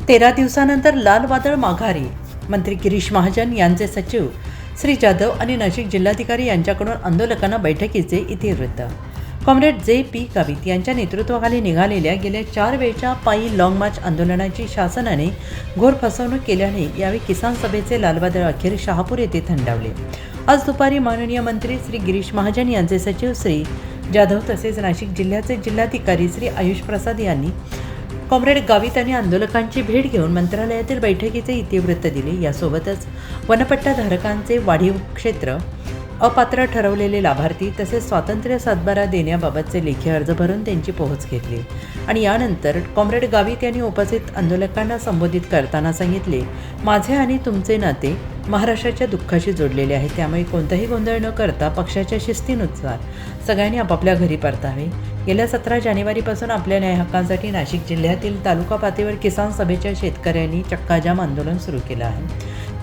13 दिवसानंतर लाल वादळ माघारी. मंत्री गिरीश महाजन यांचे सचिव श्री जाधव आणि नाशिक जिल्हाधिकारी यांच्याकडून आंदोलकांना बैठकीचे इतिवृत्त. Comrade J P. गावित यांच्या नेतृत्वाखाली निघालेल्या गेल्या 4 वेळच्या पायी लाँग मार्च आंदोलनाची शासनाने घोर फसवणूक केल्याने यावेळी किसान सभेचे लालवादळ अखेर शहापूर येथे थंडावले. आज दुपारी माननीय मंत्री श्री गिरीश महाजन यांचे सचिव श्री जाधव तसेच नाशिक जिल्ह्याचे जिल्हाधिकारी श्री आयुष प्रसाद यांनी कॉम्रेड गावित आणि आंदोलकांची भेट घेऊन मंत्रालयातील बैठकीचे इतिवृत्त दिले. यासोबतच वनपट्टाधारकांचे वाढीव क्षेत्र, अपात्र ठरवलेले लाभार्थी तसेच स्वातंत्र्य सातबारा देण्याबाबतचे लेखी अर्ज भरून त्यांची पोहोच घेतली. आणि यानंतर कॉम्रेड गावित यांनी उपस्थित आंदोलकांना संबोधित करताना सांगितले, माझे आणि तुमचे नाते महाराष्ट्राच्या दुःखाशी जोडलेले आहे. त्यामुळे कोणताही गोंधळ न करता पक्षाच्या शिस्तीनुसार सगळ्यांनी आपापल्या घरी परतावे. गेल्या 17 जानेवारीपासून आपल्या न्याय हक्कांसाठी नाशिक जिल्ह्यातील तालुका पातळीवर किसान सभेच्या शेतकऱ्यांनी चक्काजाम आंदोलन सुरू केलं आहे.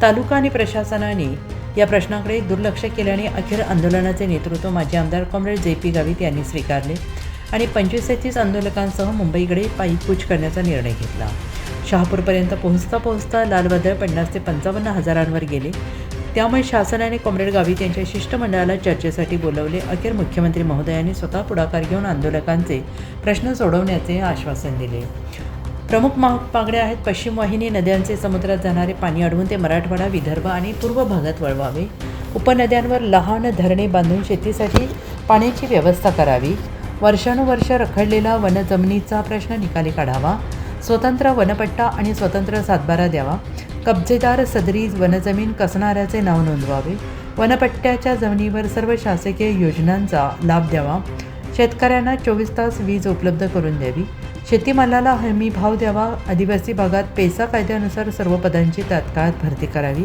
तालुका आणि प्रशासनाने या प्रश्नाकडे दुर्लक्ष केल्याने अखेर आंदोलनाचे नेतृत्व माजी आमदार कॉम्रेड जे.पी. गावित यांनी स्वीकारले आणि 25 ते 30 आंदोलकांसह मुंबईकडे पायी कूच करण्याचा निर्णय घेतला. शहापूरपर्यंत पोहोचता लाल वादळ 50 ते 55 हजारांवर गेले. त्यामुळे शासनाने कॉम्रेड गावित यांच्या शिष्टमंडळाला चर्चेसाठी बोलवले. अखेर मुख्यमंत्री महोदयांनी स्वतः पुढाकार घेऊन आंदोलकांचे प्रश्न सोडवण्याचे आश्वासन दिले. प्रमुख मागण्या आहेत. पश्चिम वाहिनी नद्यांचे समुद्रात जाणारे पाणी अडवून ते मराठवाडा, विदर्भ आणि पूर्व भागात वळवावे. उपनद्यांवर लहान धरणे बांधून शेतीसाठी पाण्याची व्यवस्था करावी. वर्षानुवर्ष रखडलेला वनजमिनीचा प्रश्न निकाली काढावा. स्वतंत्र वनपट्टा आणि स्वतंत्र सातबारा द्यावा. कब्जेदार सदरी वनजमीन कसणाऱ्याचे नाव नोंदवावे. वनपट्ट्याच्या जमिनीवर सर्व शासकीय योजनांचा लाभ द्यावा. शेतकऱ्यांना 24 तास वीज उपलब्ध करून द्यावी. शेतीमालाला हमी भाव द्यावा. आदिवासी भागात पेसा कायद्यानुसार सर्व पदांची तात्काळ भरती करावी.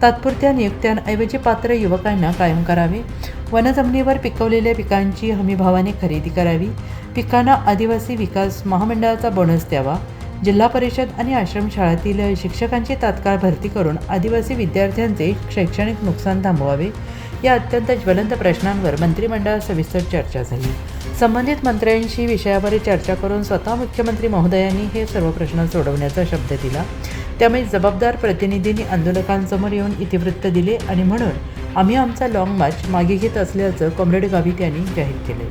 तात्पुरत्या नियुक्त्यांऐवजी पात्र युवकांना कायम करावे. वनजमिनीवर पिकवलेल्या पिकांची हमीभावाने खरेदी करावी. पिकांना आदिवासी विकास महामंडळाचा बोनस द्यावा. जिल्हा परिषद आणि आश्रमशाळातील शिक्षकांची तात्काळ भरती करून आदिवासी विद्यार्थ्यांचे शैक्षणिक नुकसान थांबवावे. या अत्यंत ज्वलंत प्रश्नांवर मंत्रिमंडळात सविस्तर चर्चा झाली. संबंधित मंत्र्यांशी विषयावर चर्चा करून स्वतः मुख्यमंत्री महोदयांनी हे सर्व प्रश्न सोडवण्याचा शब्द दिला. त्यामुळे जबाबदार प्रतिनिधींनी आंदोलकांसमोर येऊन इतिवृत्त दिले आणि म्हणून आम्ही आमचा लाँग मार्च मागे घेत असल्याचं कॉम्रेड गावित यांनी जाहीर केले.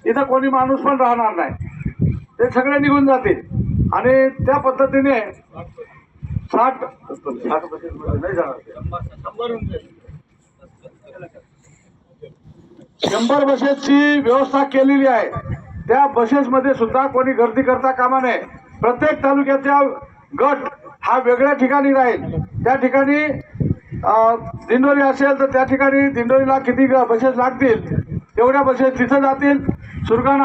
इथं कोणी माणूस पण राहणार नाही, ते सगळे निघून जातील आणि त्या पद्धतीने 60 नाही जाणार, 100 बसेसची व्यवस्था केलेली आहे. त्या बसेसमध्ये सुद्धा कोणी गर्दी करता कामा नये. प्रत्येक तालुक्याचा गट हा वेगळ्या ठिकाणी राहील. त्या ठिकाणी दिंडोरी असेल तर त्या ठिकाणी दिंडोरीला किती बसेस लागतील तेवढ्या बसेस तिथं जातील. सुरगाणा